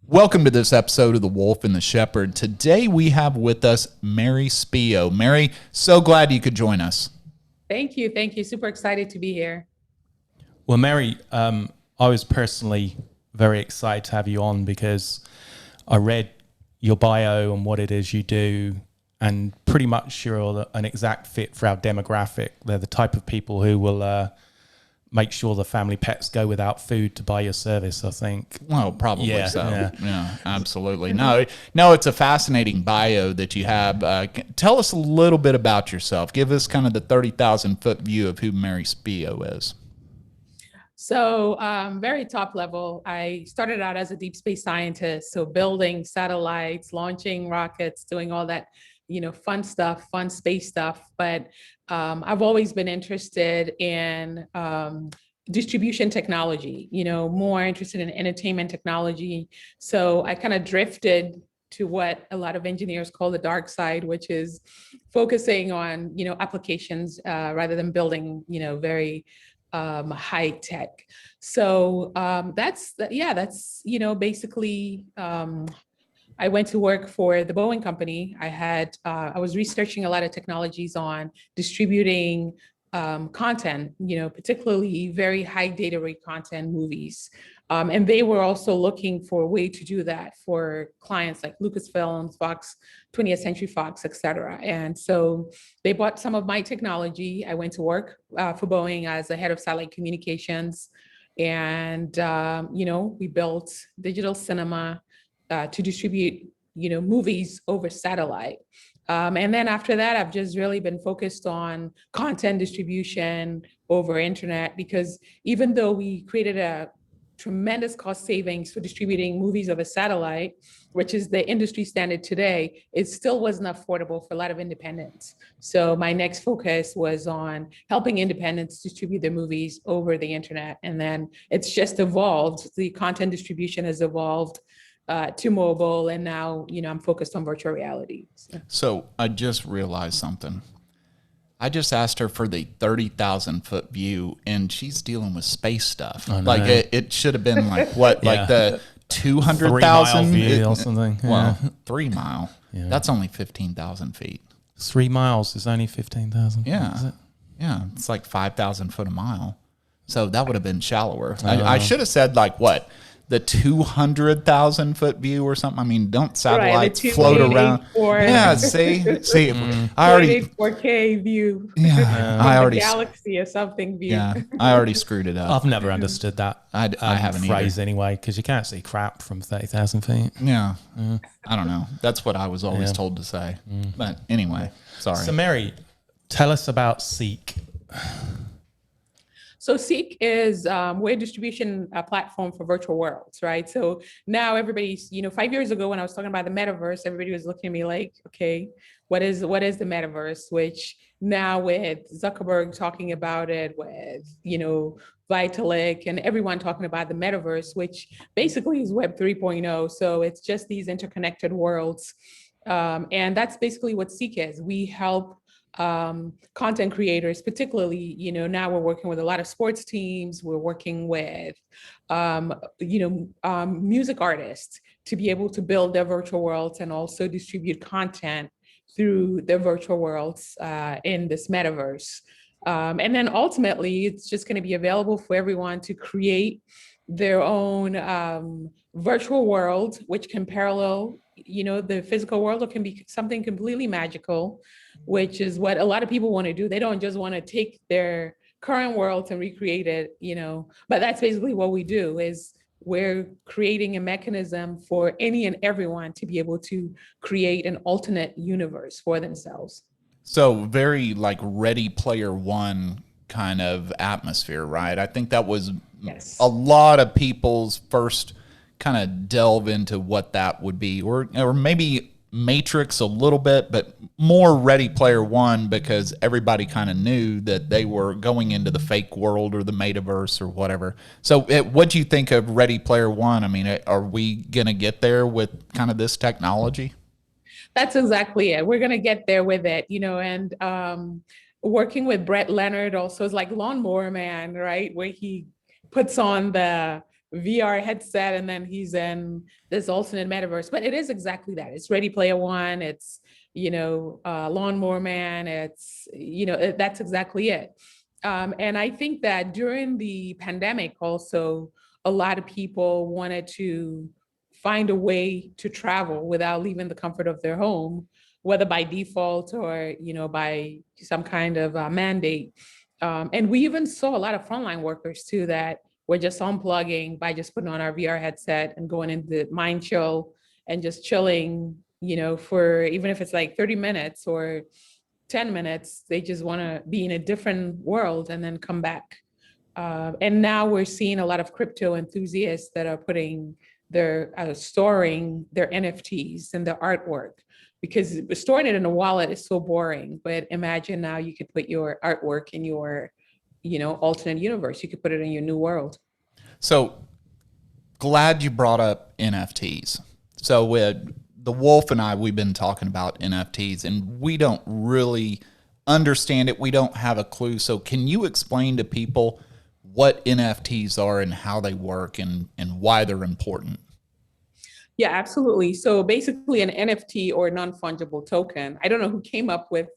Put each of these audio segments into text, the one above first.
Welcome to this episode of The Wolf and the Shepherd. Today we have with us Mary Spio. Mary, so glad you could join us. Thank you. Thank you. Super excited to be here. Well, Mary, I was personally very excited to have you on because I read your bio and what it is you do, and pretty much you're an exact fit for our demographic. They're the type of people who will make sure the family pets go without food to buy your service, I think. Well, probably Yeah, so. yeah. Yeah, absolutely. No, it's a fascinating bio that you have. Tell us a little bit about yourself. Give us kind of the 30,000 foot view of who Mary Spio is. So very top level, I started out as a deep space scientist. So building satellites, launching rockets, doing all that, fun stuff, fun space stuff. But I've always been interested in distribution technology, more interested in entertainment technology. So I kind of drifted to what a lot of engineers call the dark side, which is focusing on, applications rather than building, very high tech. So that's basically I went to work for the Boeing company. I was researching a lot of technologies on distributing content, particularly very high data rate content, movies. And they were also looking for a way to do that for clients like Lucasfilms, Fox, 20th Century Fox, et cetera. And so they bought some of my technology. I went to work for Boeing as the head of satellite communications. And, we built digital cinema to distribute, movies over satellite. And then after that, I've just really been focused on content distribution over internet, because even though we created a tremendous cost savings for distributing movies over satellite, which is the industry standard today, it still wasn't affordable for a lot of independents. So my next focus was on helping independents distribute their movies over the internet. And then it's just evolved. The content distribution has evolved to mobile, and now I'm focused on virtual reality. So I just realized something. I just asked her for the 30,000 foot view, and she's dealing with space stuff. I know. Like it should have been like what, Yeah. like the 200,000 3 mile view or something. Well, Yeah. 3 mile. Yeah. That's only 15,000 feet. 3 miles is only 15,000. Yeah. Is it? Yeah, it's like 5,000 foot a mile. So that would have been shallower. I should have said like what? The 200,000 foot view or something. I mean, don't satellites float around? Yeah, see, I already 4K view. Yeah, I already galaxy or something view. Yeah, I already screwed it up. I've never understood that I haven't phrase either. anyway, because you can't see crap from 30,000 feet. Yeah, I don't know. That's what I was always Yeah. told to say. But anyway, sorry. So Mary, tell us about CEEK. So CEEK is we're a distribution platform for virtual worlds, right? So now everybody's, 5 years ago when I was talking about the metaverse, everybody was looking at me like, okay, what is the metaverse? Which now with Zuckerberg talking about it, with, Vitalik and everyone talking about the metaverse, which basically is Web 3.0. So it's just these interconnected worlds. And that's basically what CEEK is. We help content creators, particularly, now we're working with a lot of sports teams. We're working with, music artists to be able to build their virtual worlds and also distribute content through their virtual worlds in this metaverse. And then ultimately, it's just going to be available for everyone to create their own virtual world, which can parallel, the physical world, or can be something completely magical, which is what a lot of people want to do. They don't just want to take their current world and recreate it, but that's basically what we do. Is we're creating a mechanism for any and everyone to be able to create an alternate universe for themselves. So very like Ready Player One kind of atmosphere, right? I think that was Yes. a lot of people's first kind of delve into what that would be, or maybe Matrix a little bit, but more Ready Player One, because everybody kind of knew that they were going into the fake world or the metaverse or whatever. So what do you think of Ready Player One? I mean, are we going to get there with kind of this technology? That's exactly it. We're going to get there with it, and working with Brett Leonard also is like Lawnmower Man, right? Where he puts on the VR headset, and then he's in this alternate metaverse. But it is exactly that. It's Ready Player One. It's, Lawnmower Man. It's, that's exactly it. And I think that during the pandemic also, a lot of people wanted to find a way to travel without leaving the comfort of their home, whether by default or, by some kind of mandate. And we even saw a lot of frontline workers too that were just unplugging by just putting on our VR headset and going into mind chill and just chilling, for even if it's like 30 minutes or 10 minutes, they just want to be in a different world and then come back. And now we're seeing a lot of crypto enthusiasts that are putting storing their NFTs and their artwork, because storing it in a wallet is so boring. But imagine now you could put your artwork in your, alternate universe. You could put it in your new world. So glad you brought up NFTs. So with the Wolf and I, we've been talking about NFTs, and we don't really understand it. We don't have a clue. So can you explain to people what NFTs are and how they work and why they're important? Yeah, absolutely. So basically an NFT, or non-fungible token, I don't know who came up with,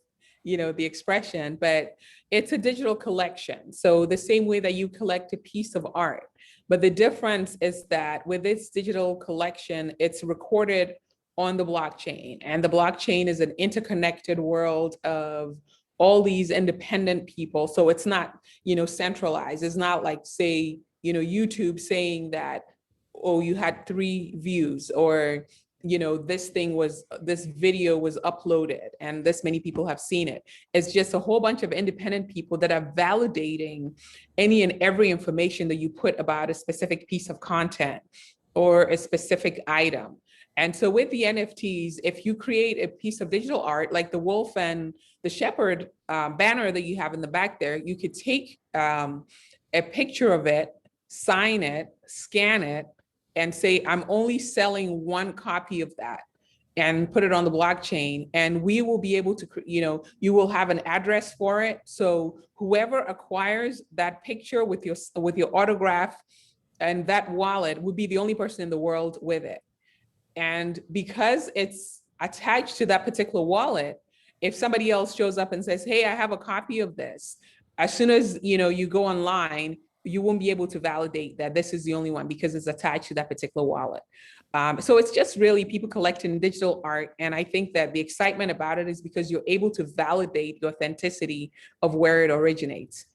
the expression, but it's a digital collection. So the same way that you collect a piece of art, but the difference is that with this digital collection, it's recorded on the blockchain, and the blockchain is an interconnected world of all these independent people. So it's not, centralized. It's not like, say, YouTube saying that, oh, you had 3 views, or, this video was uploaded and this many people have seen it. It's just a whole bunch of independent people that are validating any and every information that you put about a specific piece of content or a specific item. And so with the NFTs, if you create a piece of digital art, like the wolf and the shepherd banner that you have in the back there, you could take a picture of it, sign it, scan it, and say, I'm only selling 1 copy of that, and put it on the blockchain. And we will be able to, you will have an address for it. So whoever acquires that picture with your autograph and that wallet would be the only person in the world with it. And because it's attached to that particular wallet, if somebody else shows up and says, hey, I have a copy of this, as soon as you go online, you won't be able to validate that this is the only one because it's attached to that particular wallet. So it's just really people collecting digital art. And I think that the excitement about it is because you're able to validate the authenticity of where it originates.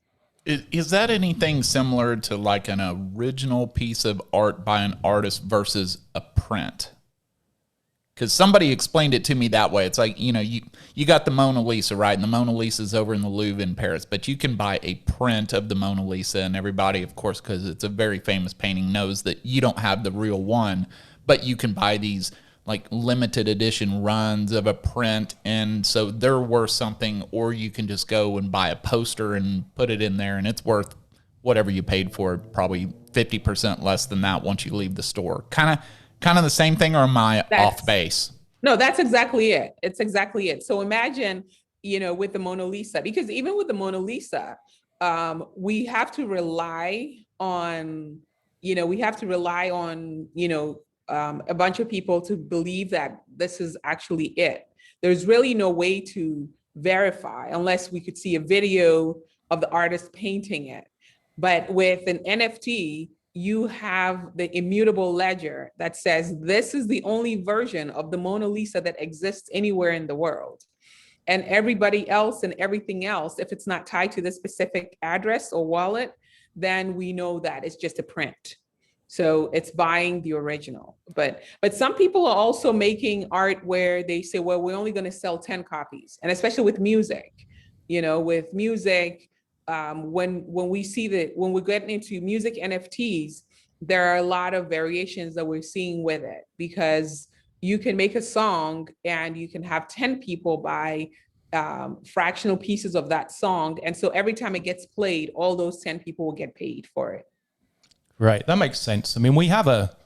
Is that anything similar to like an original piece of art by an artist versus a print? Because somebody explained it to me that way. It's like, you got the Mona Lisa, right? And the Mona Lisa's over in the Louvre in Paris, but you can buy a print of the Mona Lisa, and everybody, of course, because it's a very famous painting, knows that you don't have the real one, but you can buy these like limited edition runs of a print, and so they're worth something, or you can just go and buy a poster and put it in there, and it's worth whatever you paid for it, probably 50% less than that once you leave the store. Kind of the same thing, or am I off base? No, that's exactly it. It's exactly it. So imagine, with the Mona Lisa, because even with the Mona Lisa, we have to rely on, a bunch of people to believe that this is actually it. There's really no way to verify unless we could see a video of the artist painting it. But with an NFT, you have the immutable ledger that says this is the only version of the Mona Lisa that exists anywhere in the world. And everybody else and everything else, if it's not tied to this specific address or wallet, then we know that it's just a print. So it's buying the original. But some people are also making art where they say, well, we're only going to sell 10 copies. And especially with music, when we're getting into music NFTs, there are a lot of variations that we're seeing with it, because you can make a song and you can have 10 people buy fractional pieces of that song. And so every time it gets played, all those 10 people will get paid for it. Right. That makes sense. I mean, we have a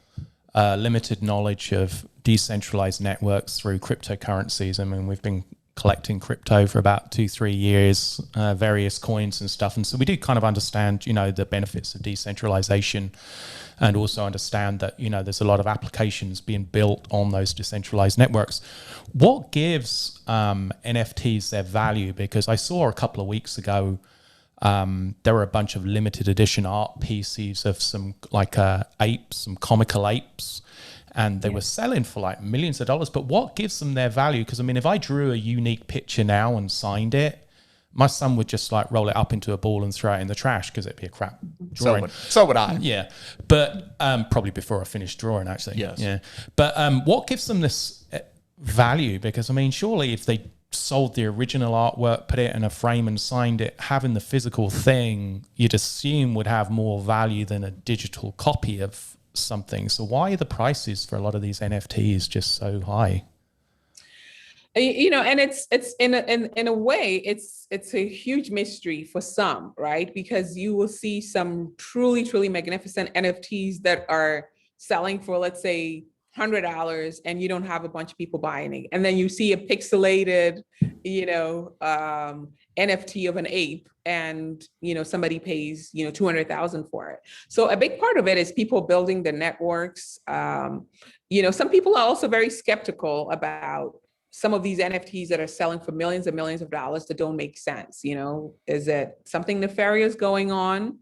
limited knowledge of decentralized networks through cryptocurrencies. I mean, we've been collecting crypto for about 2-3 years, various coins and stuff. And so we do kind of understand, the benefits of decentralization. and also understand that, there's a lot of applications being built on those decentralized networks. What gives NFTs their value? Because I saw a couple of weeks ago, there were a bunch of limited edition art pieces of some apes, some comical apes, and they were selling for like millions of dollars. But what gives them their value? Because I mean, if I drew a unique picture now and signed it, my son would just like roll it up into a ball and throw it in the trash because it'd be a crap drawing. So would I. Yeah, but probably before I finished drawing, actually. Yes. Yeah, but what gives them this value? Because I mean, surely if they sold the original artwork, put it in a frame and signed it, having the physical thing, you'd assume would have more value than a digital copy of something. So why are the prices for a lot of these NFTs just so high? And it's in a way, it's a huge mystery for some, right? Because you will see some truly magnificent NFTs that are selling for, let's say, $100, and you don't have a bunch of people buying it. And then you see a pixelated, NFT of an ape, and somebody pays $200,000 for it. So a big part of it is people building the networks. Some people are also very skeptical about some of these NFTs that are selling for millions and millions of dollars that don't make sense. Is it something nefarious going on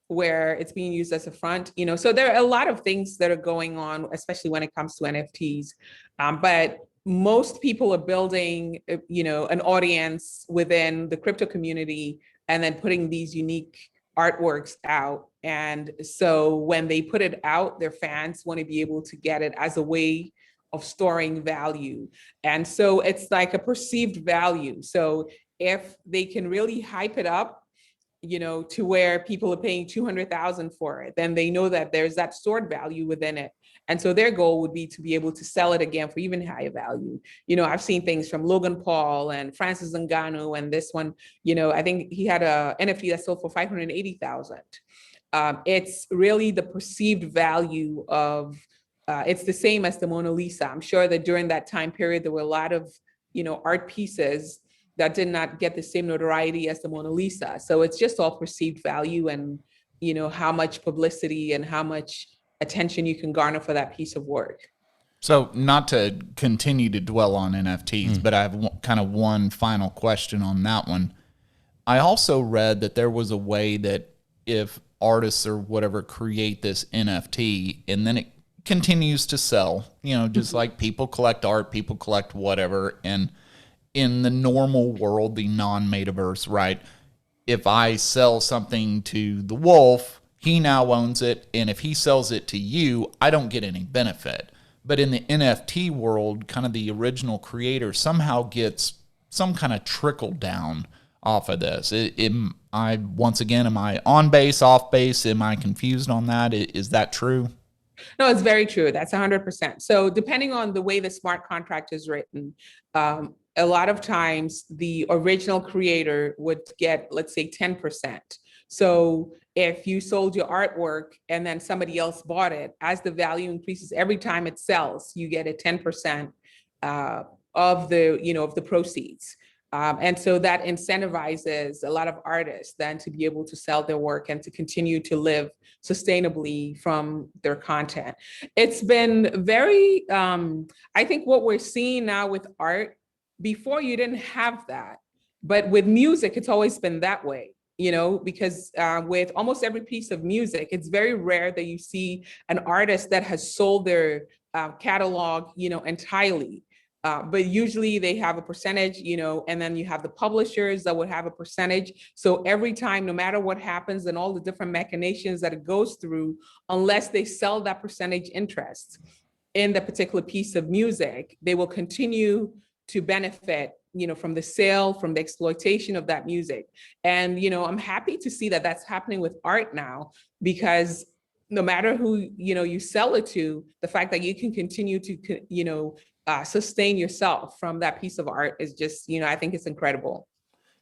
where it's being used as a front? So there are a lot of things that are going on, especially when it comes to NFTs. But most people are building, an audience within the crypto community and then putting these unique artworks out. And so when they put it out, their fans want to be able to get it as a way of storing value. And so it's like a perceived value. So if they can really hype it up, to where people are paying $200,000 for it, then they know that there's that stored value within it. And so their goal would be to be able to sell it again for even higher value. I've seen things from Logan Paul and Francis Ngannou, and this one, I think he had a NFT that sold for $580,000. It's really the perceived value of, it's the same as the Mona Lisa. I'm sure that during that time period, there were a lot of, art pieces that did not get the same notoriety as the Mona Lisa. So it's just all perceived value and, how much publicity and how much attention you can garner for that piece of work. So not to continue to dwell on NFTs, but I have kind of one final question on that one. I also read that there was a way that if artists or whatever create this NFT and then it continues to sell, just like people collect art, people collect whatever, and in the normal world, the non-metaverse, right? If I sell something to the wolf, he now owns it, and if he sells it to you, I don't get any benefit. But in the NFT world, kind of the original creator somehow gets some kind of trickle down off of this. Am I on base, off base? Am I confused on that? Is that true? No, it's very true. That's 100%. So depending on the way the smart contract is written, a lot of times the original creator would get, let's say, 10%. So if you sold your artwork and then somebody else bought it, as the value increases, every time it sells, you get a 10% of the proceeds. And so that incentivizes a lot of artists then to be able to sell their work and to continue to live sustainably from their content. It's been very, I think what we're seeing now with art, before you didn't have that, but with music, it's always been that way, because with almost every piece of music, it's very rare that you see an artist that has sold their catalog, entirely. But usually they have a percentage, and then you have the publishers that would have a percentage. So every time, no matter what happens and all the different machinations that it goes through, unless they sell that percentage interest in the particular piece of music, they will continue to benefit, from the sale, from the exploitation of that music. And, I'm happy to see that that's happening with art now, because no matter who, you sell it to, the fact that you can continue to, sustain yourself from that piece of art is just, I think it's incredible.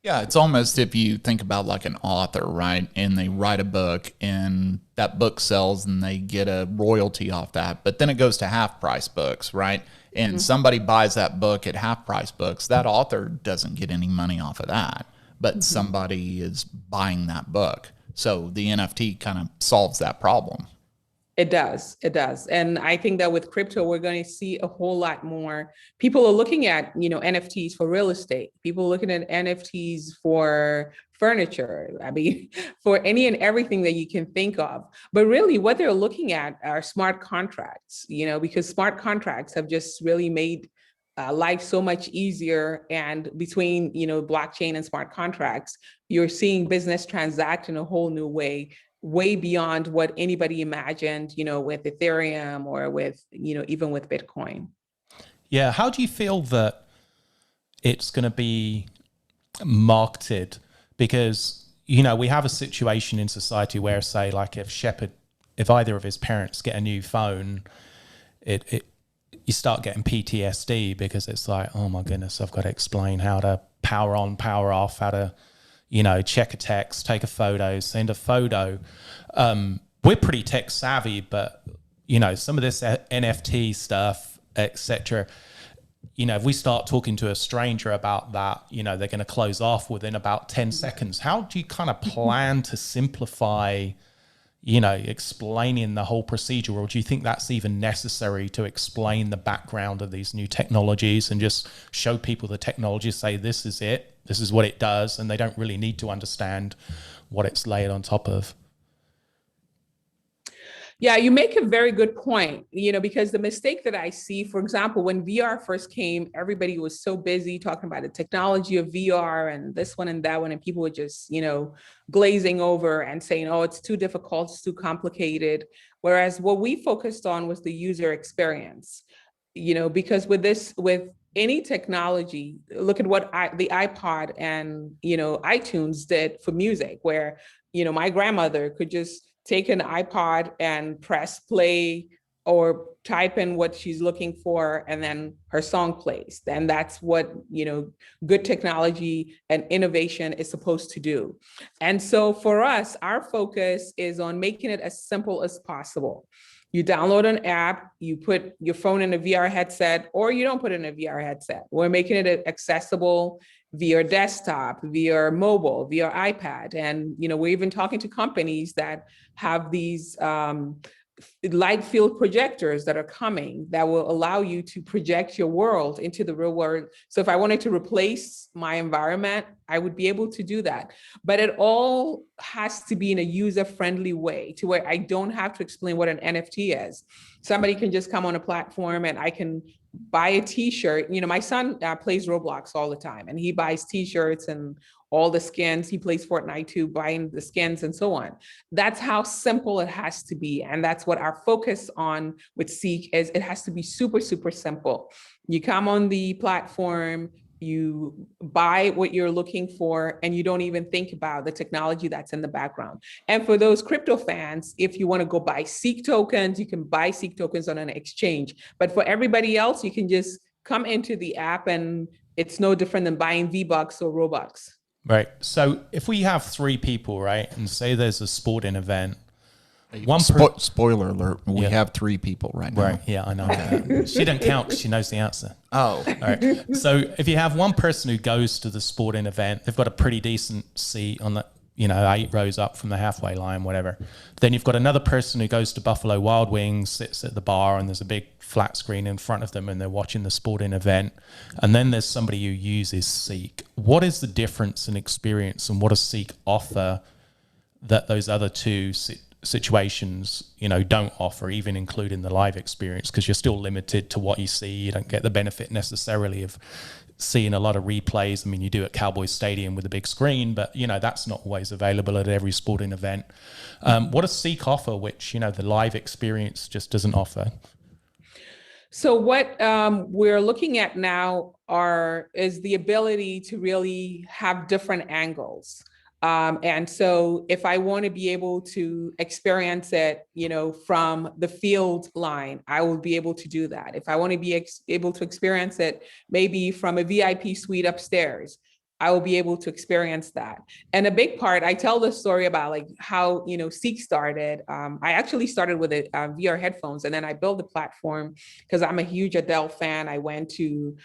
Yeah, it's almost if you think about like an author, right? And they write a book and that book sells and they get a royalty off that, but then it goes to half price books, right? And somebody buys that book at half price books, that author doesn't get any money off of that, but somebody is buying that book. So the NFT kind of solves that problem. It does. It does. And I think that with crypto, we're going to see a whole lot more. People are looking at, NFTs for real estate. People are looking at NFTs for furniture. I mean, for any and everything that you can think of. But really what they're looking at are smart contracts, because smart contracts have just really made life so much easier. And between, blockchain and smart contracts, you're seeing business transact in a whole new way beyond what anybody imagined, with Ethereum or with, even with Bitcoin. Yeah. How do you feel that it's going to be marketed? Because, we have a situation in society where, say, like if either of his parents get a new phone, you start getting PTSD because it's like, oh my goodness, I've got to explain how to power on, power off, how to, check a text, take a photo, send a photo. We're pretty tech savvy, but, some of this NFT stuff, etc. If we start talking to a stranger about that, they're going to close off within about 10 seconds. How do you kind of plan to simplify, explaining the whole procedure? Or do you think that's even necessary to explain the background of these new technologies and just show people the technology, say, this is it, this is what it does, and they don't really need to understand what it's layered on top of? Yeah, you make a very good point, because the mistake that I see, for example, when VR first came, everybody was so busy talking about the technology of VR and this one and that one, and people were just, glazing over and saying, oh, it's too difficult, it's too complicated. Whereas what we focused on was the user experience, because with any technology, look at what the iPod and, iTunes did for music, where, my grandmother could just take an iPod and press play or type in what she's looking for, and then her song plays. And that's what, good technology and innovation is supposed to do. And so for us, our focus is on making it as simple as possible. You download an app, you put your phone in a VR headset, or you don't put it in a VR headset. We're making it accessible via desktop, via mobile, via iPad. And, we're even talking to companies that have these light field projectors that are coming that will allow you to project your world into the real world. So if I wanted to replace my environment, I would be able to do that. But it all has to be in a user-friendly way to where I don't have to explain what an NFT is. Somebody can just come on a platform and I can buy a t-shirt. My son plays Roblox all the time, and he buys t-shirts and all the skins. He plays Fortnite too, buying the skins and so on. That's how simple it has to be. And that's what our focus on with CEEK is. It has to be super, super simple. You come on the platform, you buy what you're looking for, and you don't even think about the technology that's in the background. And for those crypto fans, if you want to go buy CEEK tokens, you can buy CEEK tokens on an exchange. But for everybody else, you can just come into the app, and it's no different than buying V-Bucks or Robux. Right. So if we have 3 people, right, and say there's a sporting event, spoiler alert, we have 3 people right now. Right. Yeah, I know that. She doesn't count because she knows the answer. Oh. All right. So if you have one person who goes to the sporting event, they've got a pretty decent seat on the, 8 rows up from the halfway line, whatever. Then you've got another person who goes to Buffalo Wild Wings, sits at the bar, and there's a big flat screen in front of them, and they're watching the sporting event. And then there's somebody who uses CEEK. What is the difference in experience, and what does CEEK offer that those other two situations, don't offer, even including the live experience? Because you're still limited to what you see. You don't get the benefit necessarily of seeing a lot of replays. I mean, you do at Cowboys Stadium with a big screen, but that's not always available at every sporting event. What does CEEK offer, which the live experience just doesn't offer? So what we're looking at now is the ability to really have different angles. And so if I want to be able to experience it, from the field line, I will be able to do that. If I want to be able to experience it, maybe from a VIP suite upstairs, I will be able to experience that. And a big part, I tell this story about like how, CEEK started. I actually started with VR headphones, and then I built the platform because I'm a huge Adele fan. I went to,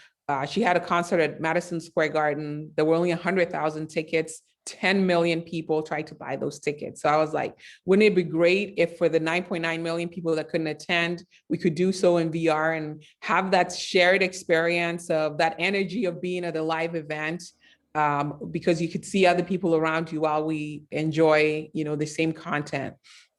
she had a concert at Madison Square Garden. There were only 100,000 tickets. 10 million people tried to buy those tickets. So I was like, wouldn't it be great if for the 9.9 million people that couldn't attend, we could do so in VR and have that shared experience of that energy of being at a live event, because you could see other people around you while we enjoy, the same content.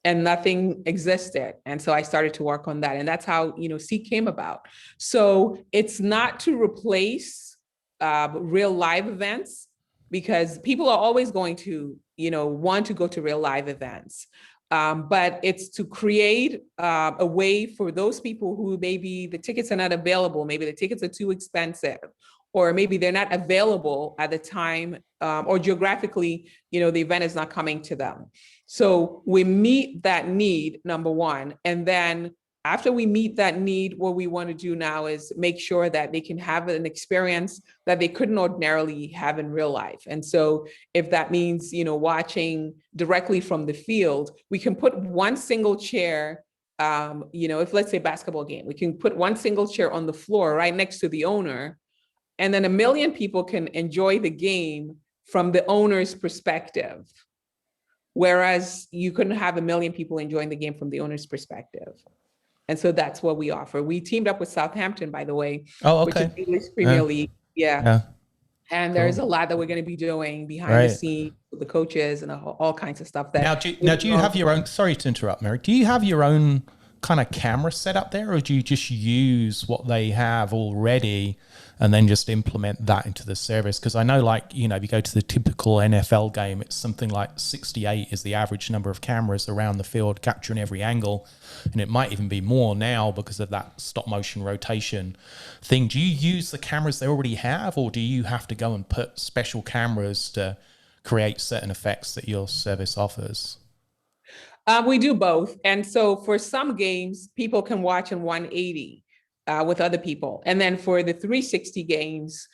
And nothing existed. And so I started to work on that. And that's how, CEEK came about. So it's not to replace real live events, because people are always going to, want to go to real live events. But it's to create a way for those people who maybe the tickets are not available, maybe the tickets are too expensive, or maybe they're not available at the time, or geographically, the event is not coming to them. So we meet that need, number one. And then after we meet that need, what we want to do now is make sure that they can have an experience that they couldn't ordinarily have in real life. And so if that means, watching directly from the field, we can put one single chair, if let's say basketball game, we can put one single chair on the floor right next to the owner, and then 1 million people can enjoy the game from the owner's perspective. Whereas you couldn't have 1 million people enjoying the game from the owner's perspective. And so that's what we offer. We teamed up with Southampton, by the way, which is English Premier League. Yeah. And there's a lot that we're going to be doing behind the scenes with the coaches and all kinds of stuff. Now, do you have your own, sorry to interrupt, Mary, do you have your own kind of camera set up there, or do you just use what they have already and then just implement that into the service? Because I know, if you go to the typical NFL game, it's something like 68 is the average number of cameras around the field capturing every angle. And it might even be more now because of that stop motion rotation thing. Do you use the cameras they already have, or do you have to go and put special cameras to create certain effects that your service offers? We do both. And so for some games, people can watch in 180 with other people. And then for the 360 games,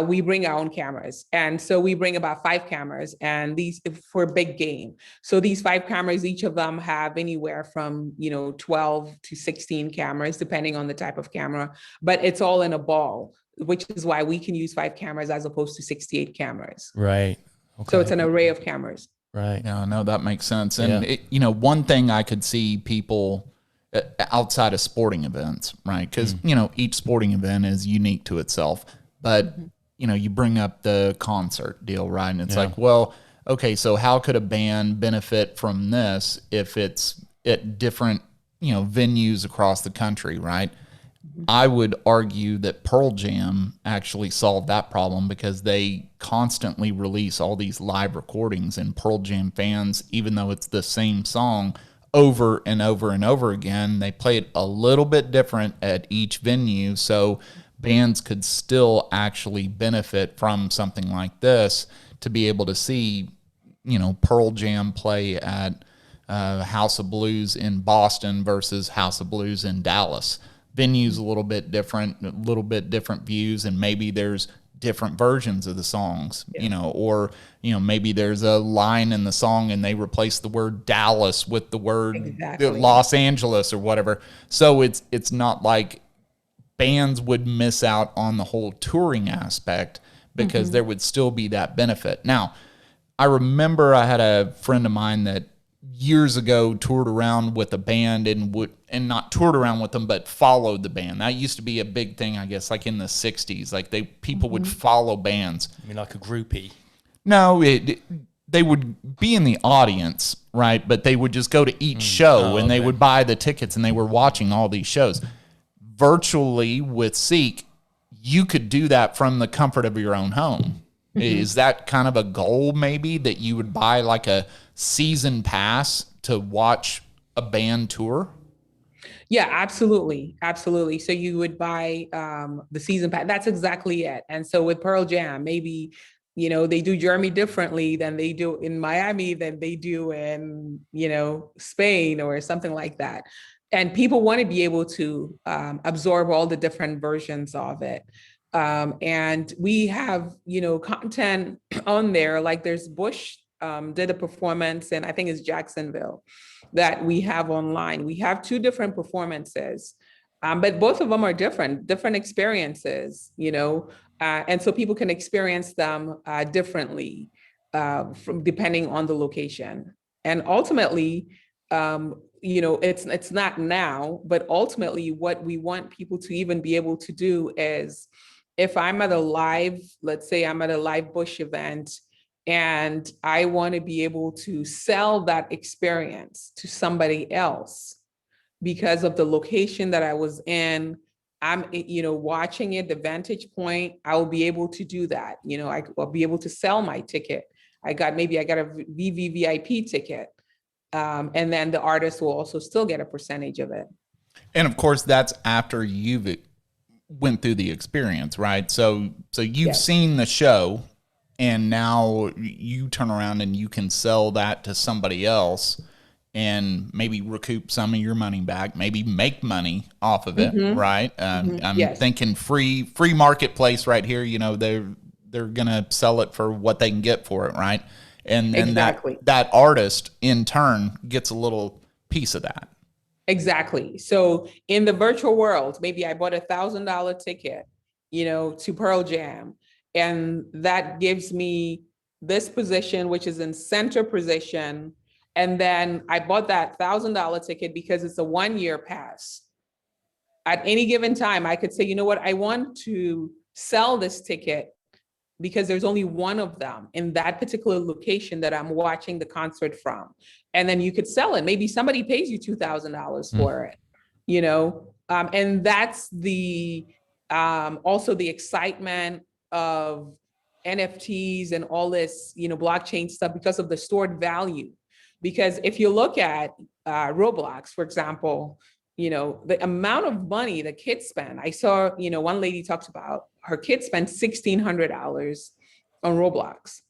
we bring our own cameras. And so we bring about 5 cameras, and these for a big game. So these 5 cameras, each of them have anywhere from, 12 to 16 cameras, depending on the type of camera, but it's all in a ball, which is why we can use 5 cameras as opposed to 68 cameras. Right. Okay. So it's an array of cameras. Right. Yeah, no, that makes sense. And, one thing I could see people outside of sporting events, right? Because, each sporting event is unique to itself. But, you bring up the concert deal, right? And it's like, well, okay, so how could a band benefit from this if it's at different, venues across the country, right? I would argue that Pearl Jam actually solved that problem because they constantly release all these live recordings, and Pearl Jam fans, even though it's the same song over and over and over again, they play it a little bit different at each venue. So bands could still actually benefit from something like this to be able to see, Pearl Jam play at House of Blues in Boston versus House of Blues in Dallas. Venues a little bit different views, and maybe there's different versions of the songs, or maybe there's a line in the song and they replace the word Dallas with the word Los Angeles or whatever. So it's not like bands would miss out on the whole touring aspect because there would still be that benefit. Now, I remember I had a friend of mine that years ago toured around with a band and not toured around with them, but followed the band. That used to be a big thing, I guess, like in the 60s. Like people would follow bands. I mean, like a groupie? No, they would be in the audience, right? But they would just go to each show and they would buy the tickets, and they were watching all these shows. Virtually with CEEK, you could do that from the comfort of your own home. Is that kind of a goal maybe, that you would buy like a season pass to watch a band tour? Yeah, absolutely. Absolutely. So you would buy the season pass. That's exactly it. And so with Pearl Jam, maybe, they do Jeremy differently than they do in Miami, than they do in, Spain or something like that. And people want to be able to absorb all the different versions of it. And we have, content on there, like there's Bush did a performance, and I think it's Jacksonville, that we have online. We have 2 different performances, but both of them are different experiences, and so people can experience them differently. from depending on the location. And ultimately, it's not now, but ultimately what we want people to even be able to do is, if I'm at a live, let's say I'm at a live Bush event, and I want to be able to sell that experience to somebody else because of the location that I was in, I'm, watching it, the vantage point, I will be able to do that. I'll be able to sell my ticket. Maybe I got a VVVIP ticket. And then the artist will also still get a percentage of it. And of course, that's after you've went through the experience, right? So you've Yes. seen the show, and now you turn around and you can sell that to somebody else and maybe recoup some of your money back, maybe make money off of it, right? I'm Yes. thinking free marketplace right here. They're gonna sell it for what they can get for it, right? And then Exactly. that artist in turn gets a little piece of that. Exactly. So in the virtual world, maybe I bought $1,000 ticket, to Pearl Jam, and that gives me this position, which is in center position. And then I bought that $1,000 ticket because it's a 1-year pass. At any given time, I could say, you know what, I want to sell this ticket because there's only one of them in that particular location that I'm watching the concert from. And then you could sell it. Maybe somebody pays you $2,000 for it, and that's the also the excitement of NFTs and all this, blockchain stuff, because of the stored value. Because if you look at Roblox, for example, the amount of money the kids spend. I saw, one lady talks about her kids spent $1,600 on Roblox.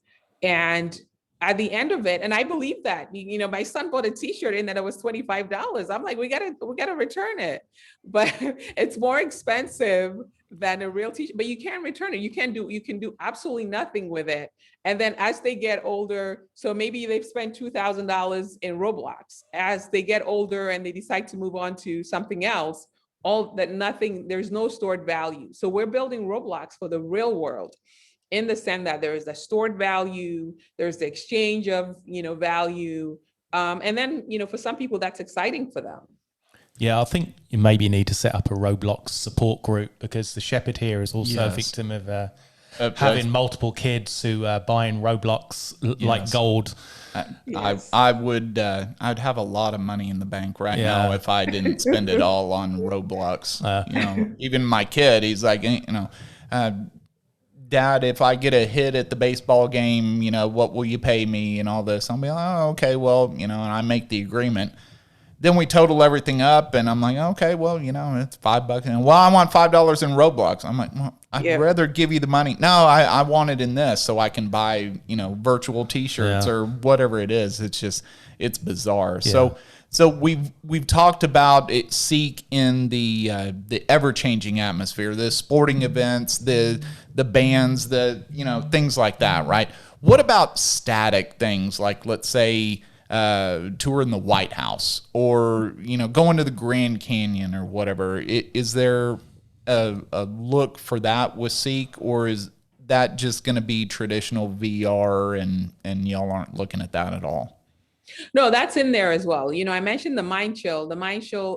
And at the end of it, and I believe that, my son bought a t-shirt in that it was $25. I'm like, we gotta return it. But it's more expensive than a real t-shirt, but you can return it. You can do absolutely nothing with it. And then as they get older, so maybe they've spent $2,000 in Roblox. As they get older and they decide to move on to something else, there's no stored value. So we're building Roblox for the real world, in the sense that there is a stored value, there's the exchange of, value. And then, for some people that's exciting for them. Yeah, I think you maybe need to set up a Roblox support group, because the shepherd here is also a victim of having multiple kids who are buying Roblox like gold. Yes. I'd have a lot of money in the bank right now if I didn't spend it all on Roblox. Even my kid, he's like, Dad, if I get a hit at the baseball game, what will you pay me and all this? I'll be like, oh, okay, well, and I make the agreement. Then we total everything up, and I'm like, okay, well, it's $5. And I want $5 in Roblox. I'm like, well, I'd rather give you the money. No, I want it in this so I can buy, virtual T-shirts or whatever it is. It's bizarre. Yeah. So we've talked about it, CEEK in the ever-changing atmosphere, the sporting events, the bands, things like that, right? What about static things like, let's say, touring the White House, or going to the Grand Canyon or whatever? Is there a look for that with CEEK, or is that just going to be traditional VR and y'all aren't looking at that at all? No, that's in there as well. I mentioned the Mind Chill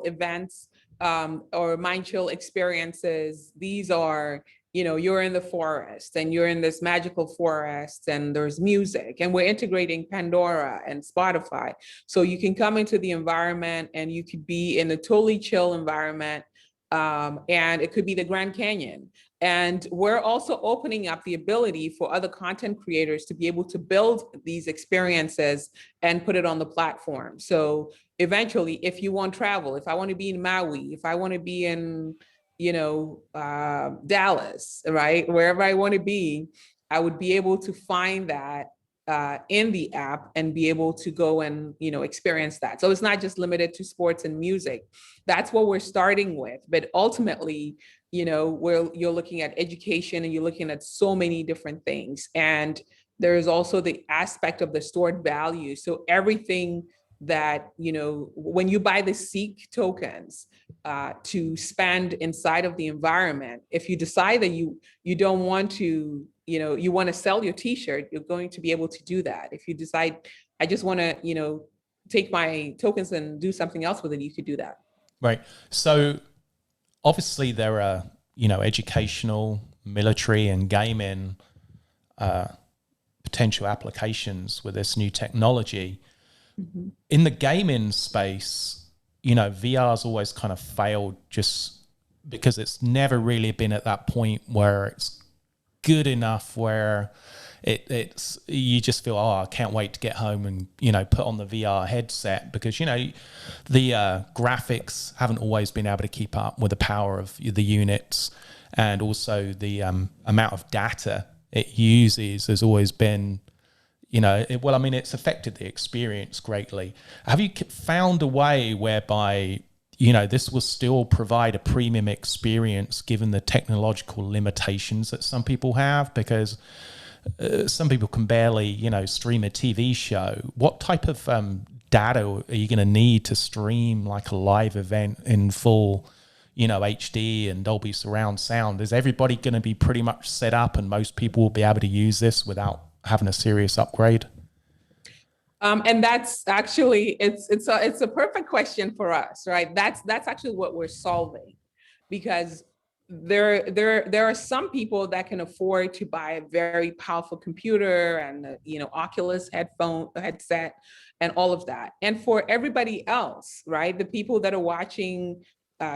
events, or Mind Chill experiences. These are, you're in the forest and you're in this magical forest and there's music, and we're integrating Pandora and Spotify. So you can come into the environment and you could be in a totally chill environment. And it could be the Grand Canyon. And we're also opening up the ability for other content creators to be able to build these experiences and put it on the platform. So eventually, if you want travel, if I want to be in Maui, if I want to be in, Dallas, right? Wherever I want to be, I would be able to find that in the app and be able to go and, experience that. So it's not just limited to sports and music. That's what we're starting with. But ultimately, you're looking at education and you're looking at so many different things. And there's also the aspect of the stored value. So everything that, when you buy the CEEK tokens to spend inside of the environment, if you decide that you don't want to, you want to sell your t-shirt, you're going to be able to do that. If you decide, I just want to, take my tokens and do something else with it, you could do that. Right. So obviously there are, educational, military and gaming potential applications with this new technology. Mm-hmm. In the gaming space, VR's always kind of failed just because it's never really been at that point where it's good enough where it's you just feel, I can't wait to get home and put on the VR headset, because the graphics haven't always been able to keep up with the power of the units, and also the amount of data it uses has always been it's affected the experience greatly. Have you found a way whereby this will still provide a premium experience given the technological limitations that some people have? Because some people can barely, stream a TV show. What type of data are you going to need to stream like a live event in full, HD and Dolby surround sound? Is everybody going to be pretty much set up and most people will be able to use this without having a serious upgrade? And that's actually, it's a perfect question for us, right? That's actually what we're solving, because there are some people that can afford to buy a very powerful computer and Oculus headset and all of that. And for everybody else, right, the people that are watching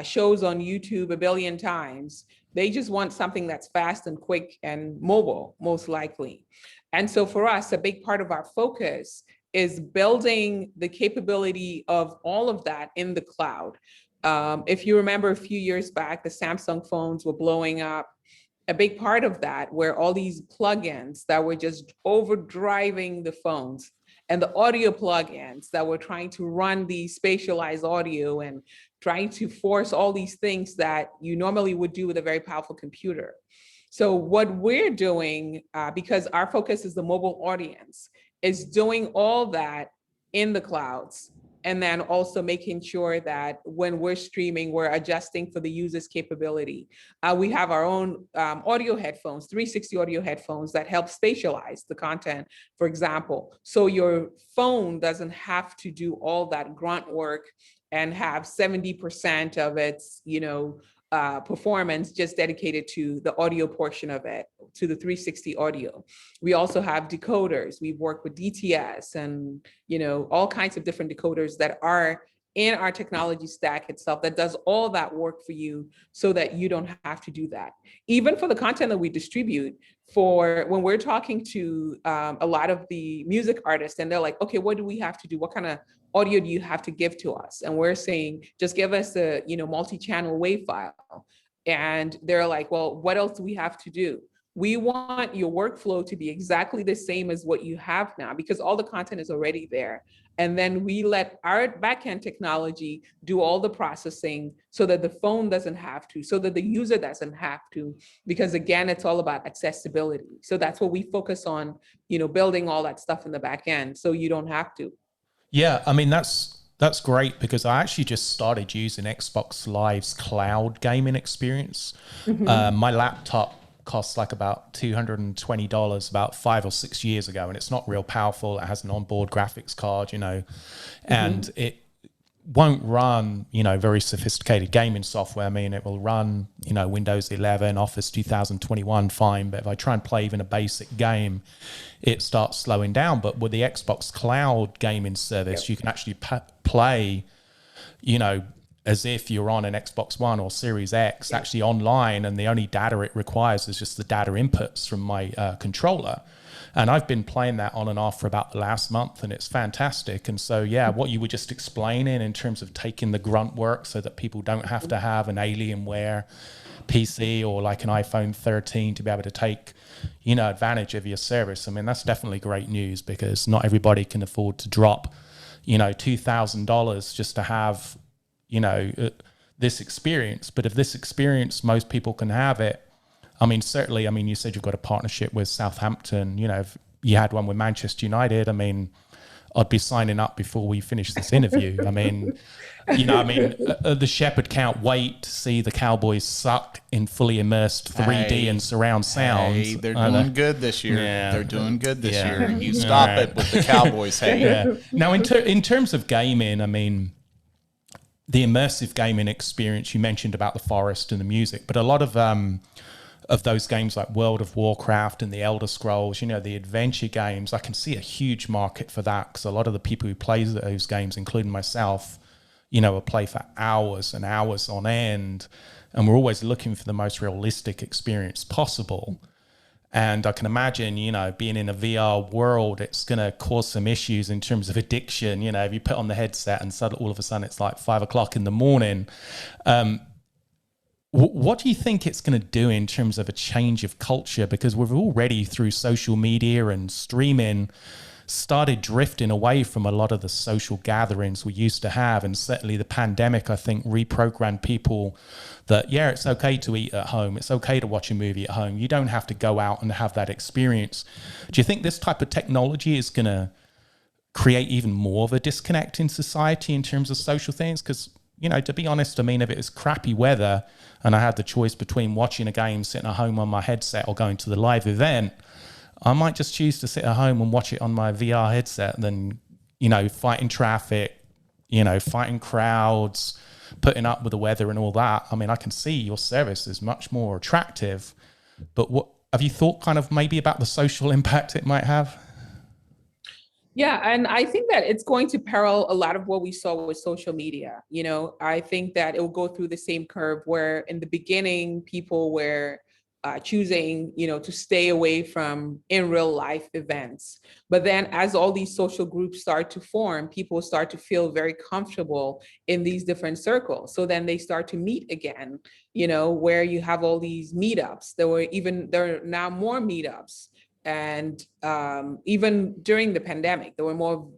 shows on YouTube a billion times, they just want something that's fast and quick and mobile, most likely. And so for us, a big part of our focus is building the capability of all of that in the cloud. If you remember a few years back, the Samsung phones were blowing up. A big part of that were all these plugins that were just overdriving the phones, and the audio plugins that were trying to run the spatialized audio and trying to force all these things that you normally would do with a very powerful computer. So what we're doing, because our focus is the mobile audience, is doing all that in the clouds, and then also making sure that when we're streaming, we're adjusting for the user's capability. We have our own audio headphones, 360 audio headphones that help spatialize the content, for example. So your phone doesn't have to do all that grunt work and have 70% of its, performance just dedicated to the audio portion of it, to the 360 audio. We also have decoders. We've worked with DTS and, all kinds of different decoders that are in our technology stack itself that does all that work for you so that you don't have to do that. Even for the content that we distribute, for when we're talking to a lot of the music artists and they're like, okay, what do we have to do? What kind of audio do you have to give to us? And we're saying, just give us a multi-channel WAV file. And they're like, well, what else do we have to do? We want your workflow to be exactly the same as what you have now, because all the content is already there. And then we let our backend technology do all the processing so that the phone doesn't have to, so that the user doesn't have to, because again, it's all about accessibility. So that's what we focus on, building all that stuff in the back end so you don't have to. Yeah, I mean, that's great, because I actually just started using Xbox Live's cloud gaming experience. Mm-hmm. My laptop costs like about $220 about 5 or 6 years ago, and it's not real powerful. It has an onboard graphics card, and it won't run, very sophisticated gaming software. I mean, it will run, Windows 11, Office 2021 fine, but if I try and play even a basic game, it starts slowing down. But with the Xbox Cloud gaming service, you can actually play, as if you're on an Xbox One or Series X, actually online, and the only data it requires is just the data inputs from my controller. And I've been playing that on and off for about the last month, and it's fantastic. And so, what you were just explaining in terms of taking the grunt work so that people don't have to have an Alienware PC or like an iPhone 13 to be able to take, advantage of your service. I mean, that's definitely great news, because not everybody can afford to drop, $2,000 just to have, this experience. But if this experience, most people can have it. I mean, certainly, you said you've got a partnership with Southampton, if you had one with Manchester United, I'd be signing up before we finish this interview. I mean, the shepherd can't wait to see the Cowboys suck in fully immersed 3D and surround sound. Hey, they're doing good this year. Yeah. They're doing good this year. You stop it with the Cowboys. Hey. Yeah. Now, in terms of gaming, I mean, the immersive gaming experience, you mentioned about the forest and the music, but a lot of those games like World of Warcraft and the Elder Scrolls, the adventure games, I can see a huge market for that, because a lot of the people who play those games, including myself, will play for hours and hours on end, and we're always looking for the most realistic experience possible. And I can imagine, being in a VR world, it's going to cause some issues in terms of addiction. If you put on the headset and all of a sudden it's like 5 o'clock in the morning. What do you think it's going to do in terms of a change of culture? Because we've already, through social media and streaming, started drifting away from a lot of the social gatherings we used to have. And certainly the pandemic, I think, reprogrammed people that, it's okay to eat at home. It's okay to watch a movie at home. You don't have to go out and have that experience. Do you think this type of technology is going to create even more of a disconnect in society in terms of social things? Because, to be honest, I mean, if it was crappy weather and I had the choice between watching a game, sitting at home on my headset, or going to the live event, I might just choose to sit at home and watch it on my VR headset than, fighting traffic, fighting crowds, putting up with the weather and all that. I mean, I can see your service is much more attractive, but what have you thought kind of maybe about the social impact it might have? Yeah, and I think that it's going to parallel a lot of what we saw with social media. I think that it will go through the same curve where in the beginning, people were choosing, to stay away from in real life events. But then as all these social groups start to form, people start to feel very comfortable in these different circles. So then they start to meet again, where you have all these meetups. There are now more meetups. And even during the pandemic, there were more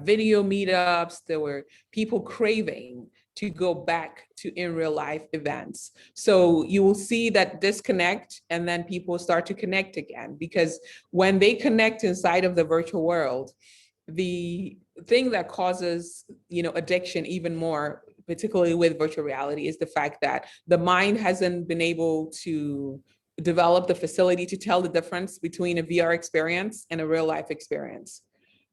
video meetups. There were people craving to go back to in real life events. So you will see that disconnect, and then people start to connect again, because when they connect inside of the virtual world, the thing that causes, addiction even more, particularly with virtual reality, is the fact that the mind hasn't been able to develop the facility to tell the difference between a VR experience and a real life experience.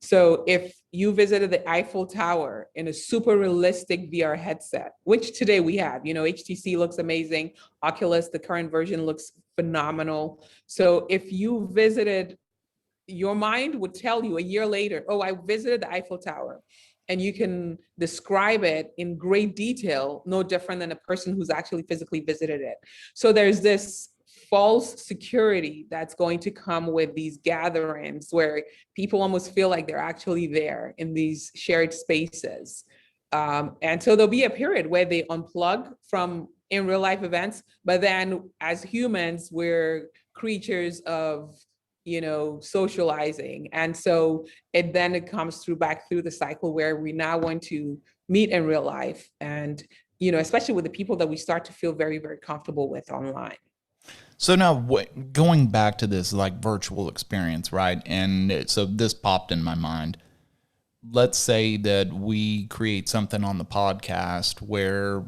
So if you visited the Eiffel Tower in a super realistic VR headset, which today we have, HTC looks amazing, Oculus, the current version, looks phenomenal. So if you visited, your mind would tell you a year later, oh, I visited the Eiffel Tower. And you can describe it in great detail, no different than a person who's actually physically visited it. So there's this false security that's going to come with these gatherings where people almost feel like they're actually there in these shared spaces. And so there'll be a period where they unplug from in real life events, but then as humans, we're creatures of, socializing. And so it comes back through the cycle where we now want to meet in real life, and, especially with the people that we start to feel very, very comfortable with online. So now going back to this like virtual experience, right? And so this popped in my mind. Let's say that we create something on the podcast where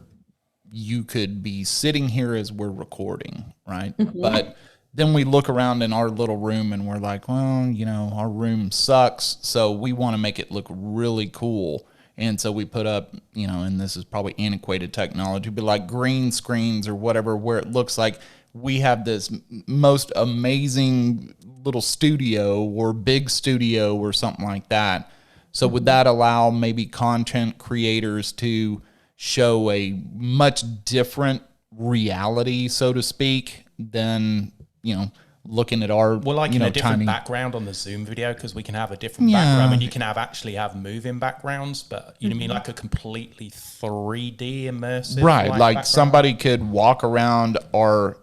you could be sitting here as we're recording, right? Mm-hmm. But then we look around in our little room and we're like, well, our room sucks. So we want to make it look really cool. And so we put up, and this is probably antiquated technology, but like green screens or whatever, where it looks like we have this most amazing little studio or big studio or something like that. So would that allow maybe content creators to show a much different reality, so to speak, than, looking at our, well, like in a different background on the Zoom video, because we can have a different background, and you can actually have moving backgrounds, but you mean like a completely 3D immersive, right? Like background? Somebody could walk around our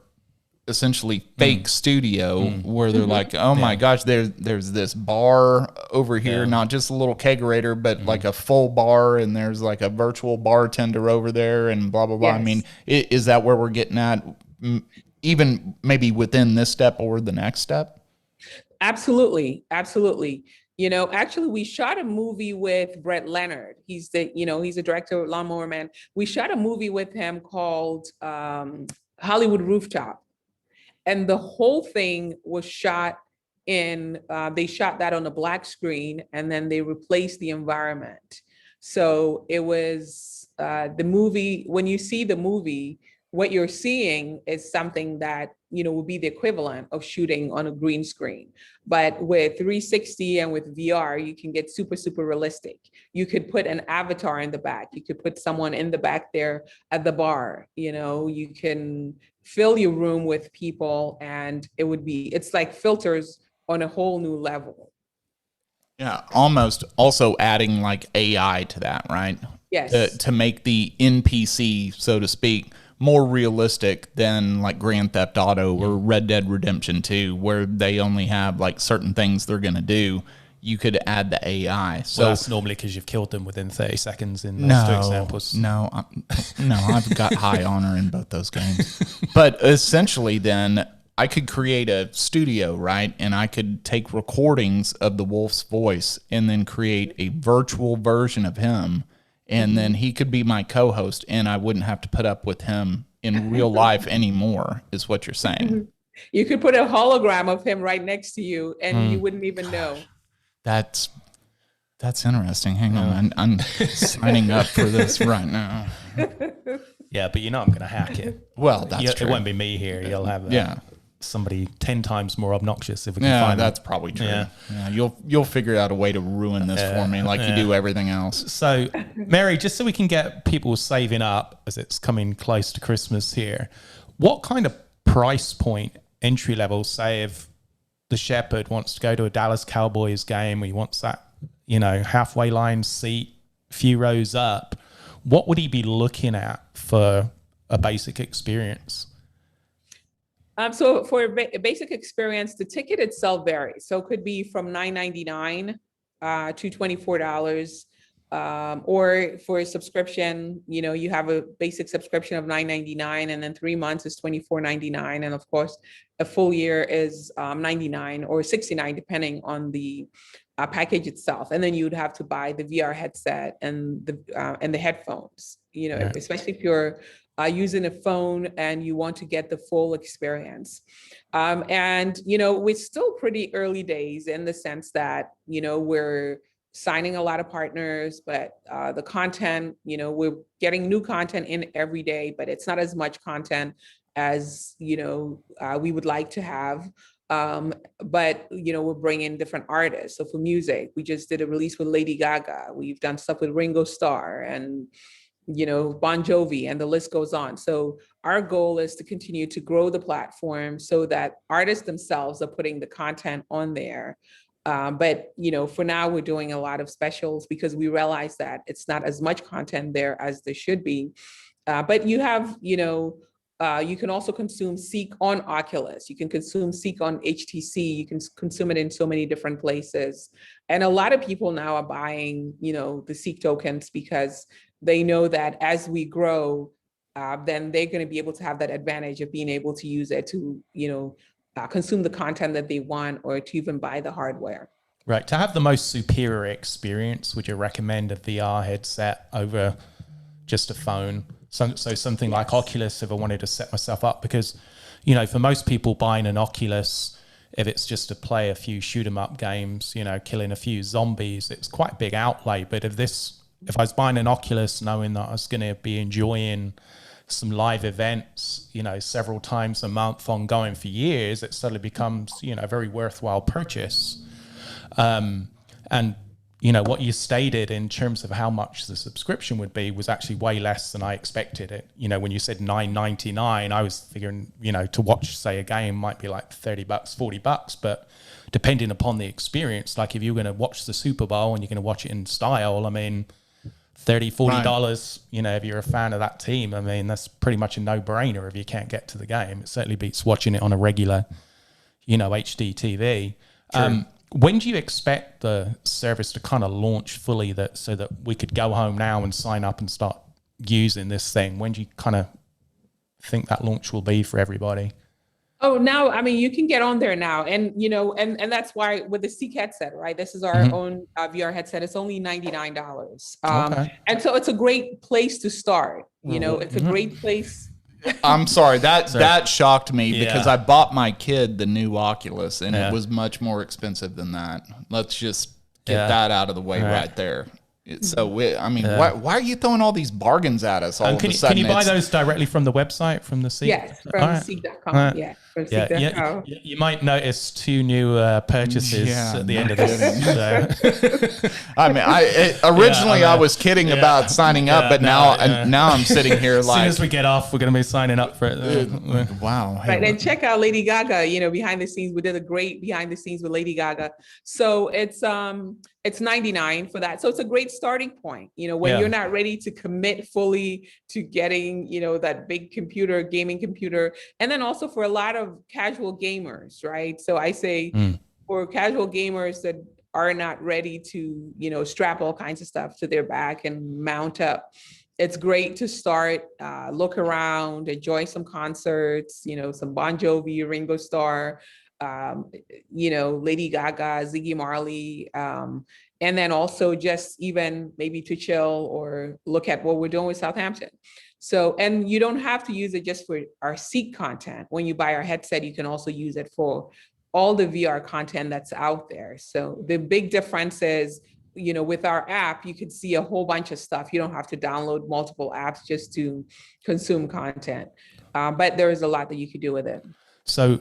essentially fake studio where they're like, oh my gosh, there's this bar over here, not just a little kegerator, but like a full bar, and there's like a virtual bartender over there, and blah blah blah. Yes. I mean, is that where we're getting at, even maybe within this step or the next step? Absolutely. Actually, we shot a movie with Brett Leonard. He's the director of Lawnmower Man. We shot a movie with him called Hollywood Rooftop. And the whole thing was shot they shot that on a black screen, and then they replaced the environment. So it was the movie, when you see the movie, what you're seeing is something that, would be the equivalent of shooting on a green screen. But with 360 and with VR, you can get super, super realistic. You could put an avatar in the back. You could put someone in the back there at the bar. You can fill your room with people, and it's like filters on a whole new level. Yeah, almost also adding like AI to that, right? Yes. To make the NPC, so to speak, more realistic than like Grand Theft Auto or Red Dead Redemption 2, where they only have like certain things they're going to do. You could add the AI. So that's normally because you've killed them within 30 seconds in those two examples. No, I've got high honor in both those games. But essentially then I could create a studio, right? And I could take recordings of the wolf's voice and then create a virtual version of him. And then he could be my co-host, and I wouldn't have to put up with him in real life anymore, is what you're saying. You could put a hologram of him right next to you, and you wouldn't even know. That's interesting. Hang on. I'm signing up for this right now. Yeah, but I'm going to hack it. Well, that's true. It won't be me here. You'll have somebody 10 times more obnoxious if we can find that's probably true. Yeah, you'll figure out a way to ruin this for me like you do everything else. So, Mary, just so we can get people saving up as it's coming close to Christmas here, what kind of price point, entry level, say if the shepherd wants to go to a Dallas Cowboys game, he wants that, halfway line seat, few rows up, what would he be looking at for a basic experience? So for a basic experience, the ticket itself varies. So it could be from $9.99 to $24. Or for a subscription, you have a basic subscription of $9.99, and then 3 months is $24.99. And of course, a full year is $99 or $69, depending on the package itself. And then you'd have to buy the VR headset and the headphones, especially if you're using a phone and you want to get the full experience. And we're still pretty early days in the sense that, we're signing a lot of partners, but the content, we're getting new content in every day, but it's not as much content as, we would like to have. But, we're bringing different artists. So for music, we just did a release with Lady Gaga. We've done stuff with Ringo Starr and, Bon Jovi, and the list goes on. So our goal is to continue to grow the platform so that artists themselves are putting the content on there. But, for now, we're doing a lot of specials because we realize that it's not as much content there as there should be. But you have, you can also consume CEEK on Oculus. You can consume CEEK on HTC. You can consume it in so many different places. And a lot of people now are buying, the CEEK tokens because they know that as we grow, then they're going to be able to have that advantage of being able to use it to, consume the content that they want or to even buy the hardware. Right. To have the most superior experience, would you recommend a VR headset over just a phone? So something like Oculus, if I wanted to set myself up, because, for most people buying an Oculus, if it's just to play a few shoot 'em up games, killing a few zombies, it's quite a big outlay. But if I was buying an Oculus knowing that I was going to be enjoying some live events, several times a month ongoing for years, it suddenly becomes, a very worthwhile purchase. And, what you stated in terms of how much the subscription would be was actually way less than I expected it. When you said $9.99, I was figuring, to watch, say, a game might be like $30, $40, but depending upon the experience, like if you're going to watch the Super Bowl and you're going to watch it in style, I mean, $30, $40, if you're a fan of that team, I mean, that's pretty much a no-brainer if you can't get to the game. It certainly beats watching it on a regular, HD TV. When do you expect the service to kind of launch fully so that we could go home now and sign up and start using this thing? When do you kind of think that launch will be for everybody? Oh, now, I mean, you can get on there now. And, and that's why with the CEEK headset, right? This is our own VR headset. It's only $99. Okay. And so it's a great place to start. It's a great place. I'm sorry, that shocked me because Yeah. I bought my kid the new Oculus and it was much more expensive than that. Let's just get that out of the way right there. So, why are you throwing all these bargains at us all of a sudden? Can you buy those directly from the website, from the CEEK? Yes, from CEEK.com. Yeah, from CEEK.com. You might notice 2 new purchases at the end of this. So. I mean, originally I was kidding about signing up, but now I'm sitting here like. As soon as we get off, we're going to be signing up for it. Wow. Right, and check out Lady Gaga. Behind the scenes, we did a great behind the scenes with Lady Gaga. So it's $99 for that. So it's a great starting point. When you're not ready to commit fully to getting that big gaming computer, and then also for a lot of casual gamers, right? So I say for casual gamers that are not ready to strap all kinds of stuff to their back and mount up, it's great to start, look around, enjoy some concerts, some Bon Jovi, Ringo Starr, Lady Gaga, Ziggy Marley, and then also just even maybe to chill or look at what we're doing with Southampton. So, and you don't have to use it just for our CEEK content. When you buy our headset, you can also use it for all the VR content that's out there. So the big difference is, with our app, you could see a whole bunch of stuff. You don't have to download multiple apps just to consume content. But there is a lot that you could do with it. So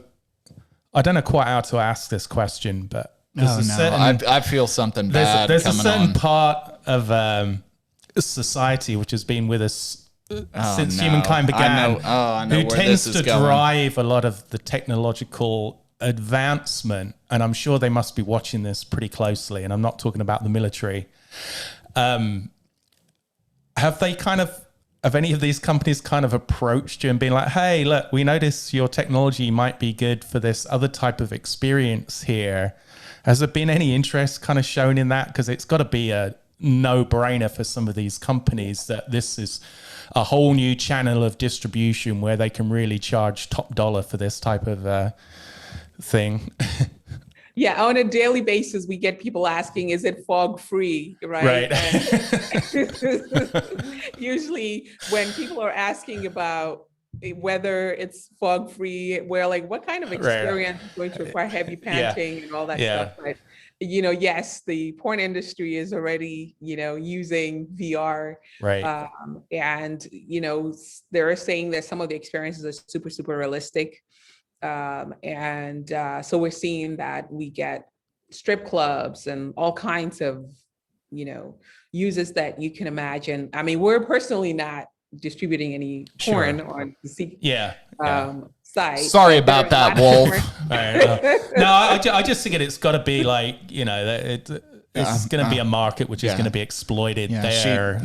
I don't know quite how to ask this question, but I feel something bad. There's a certain part of society which has been with us since humankind began, I know who tends to drive a lot of the technological advancement, and I'm sure they must be watching this pretty closely, and I'm not talking about the military. Have any of these companies kind of approached you and been like, hey, look, we notice your technology might be good for this other type of experience here? Has there been any interest kind of shown in that? Because it's got to be a no-brainer for some of these companies that this is a whole new channel of distribution where they can really charge top dollar for this type of thing. Yeah, on a daily basis, we get people asking, is it fog free, right? Usually when people are asking about whether it's fog free, we're like, what kind of experience is going to require heavy panting and all that stuff? But, yes, the porn industry is already, using VR. Right. And, they're saying that some of the experiences are super, super realistic. So we're seeing that we get strip clubs and all kinds of, uses that you can imagine. I mean, we're personally not distributing any porn on the CEEK site. Sorry about that, Wolf. No, I just think it's got to be like, it's going to be a market which is going to be exploited there.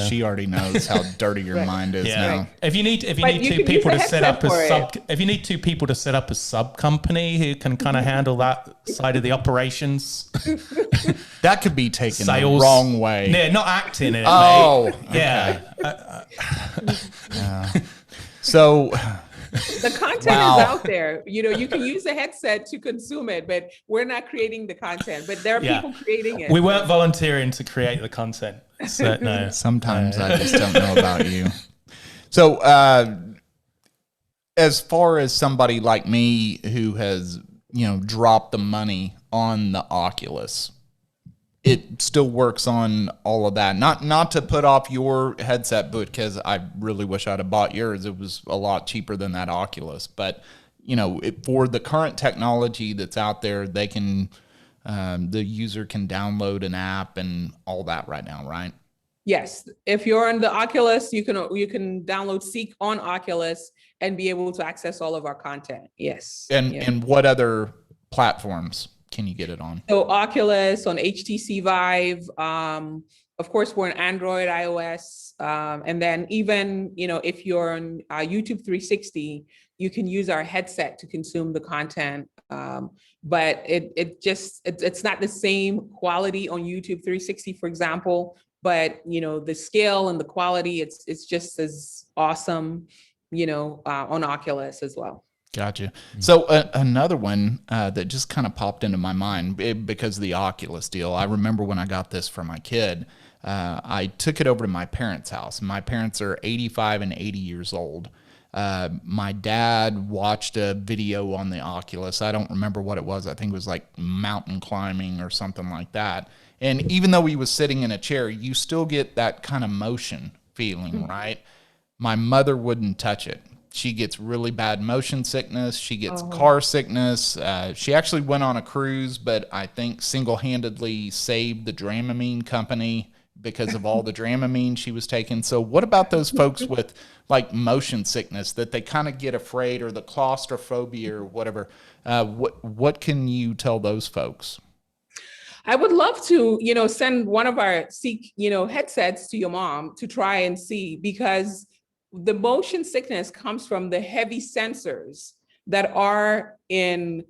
She already knows how dirty your mind is now. Right. If you need two people to set up a sub company who can kind of handle that side of the operations, that could be taken sales, the wrong way. Yeah, not acting in it. Oh, mate. Yeah. So. The content is out there. You can use the headset to consume it, but we're not creating the content. But there are people creating it. We weren't volunteering to create the content. So, no. Sometimes I just don't know about you. So, as far as somebody like me who has, dropped the money on the Oculus, it still works on all of that. Not to put off your headset, but because I really wish I'd have bought yours. It was a lot cheaper than that Oculus. But, for the current technology that's out there, they can, the user can download an app and all that right now, right? Yes. If you're on the Oculus, you can download CEEK on Oculus and be able to access all of our content. Yes. And what other platforms can you get it on? So Oculus, on HTC Vive, of course, we're on Android, iOS, and then even, if you're on YouTube 360, you can use our headset to consume the content. But it's not the same quality on YouTube 360, for example, but, the scale and the quality, it's just as awesome, on Oculus as well. Gotcha. So another one that just kind of popped into my mind because of the Oculus deal. I remember when I got this for my kid, I took it over to my parents' house. My parents are 85 and 80 years old. My dad watched a video on the Oculus. I don't remember what it was. I think it was like mountain climbing or something like that. And even though he was sitting in a chair, you still get that kind of motion feeling, right? My mother wouldn't touch it. She gets really bad motion sickness. She gets car sickness. She actually went on a cruise, but I think single-handedly saved the Dramamine company because of all the Dramamine she was taking. So what about those folks with like motion sickness that they kind of get afraid, or the claustrophobia or whatever? What can you tell those folks? I would love to, send one of our CEEK, headsets to your mom to try and see, because the motion sickness comes from the heavy sensors that are in,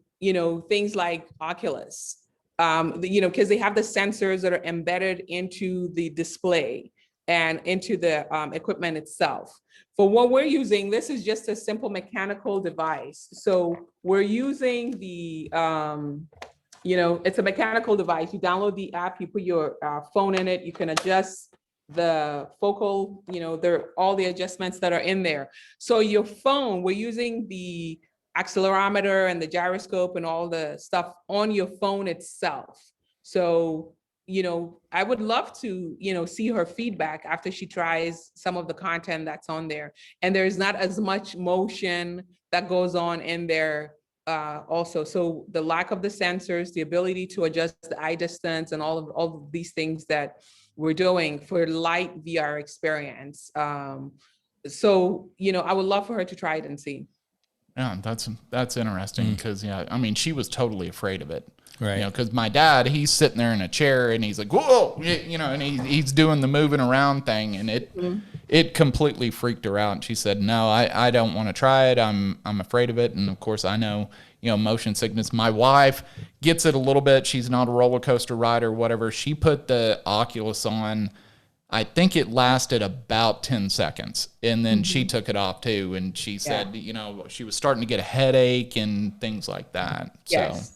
things like Oculus, because they have the sensors that are embedded into the display and into the equipment itself. For what we're using, this is just a simple mechanical device. So we're using the, it's a mechanical device. You download the app, you put your phone in it, you can adjust the focal, all the adjustments that are in there. So your phone, we're using the accelerometer and the gyroscope and all the stuff on your phone itself. So, I would love to, see her feedback after she tries some of the content that's on there. And there's not as much motion that goes on in there also. So the lack of the sensors, the ability to adjust the eye distance, and all of these things that we're doing for light VR experience. So, I would love for her to try it and see. Yeah, that's interesting because, I mean, she was totally afraid of it. Right. Because my dad, he's sitting there in a chair and he's like, whoa, and he's doing the moving around thing, and it completely freaked her out. And she said, no, I don't want to try it. I'm afraid of it. And of course I know, motion sickness. My wife gets it a little bit. She's not a roller coaster rider or whatever. She put the Oculus on. I think it lasted about 10 seconds, and then she took it off too. And she said, she was starting to get a headache and things like that. Yes. So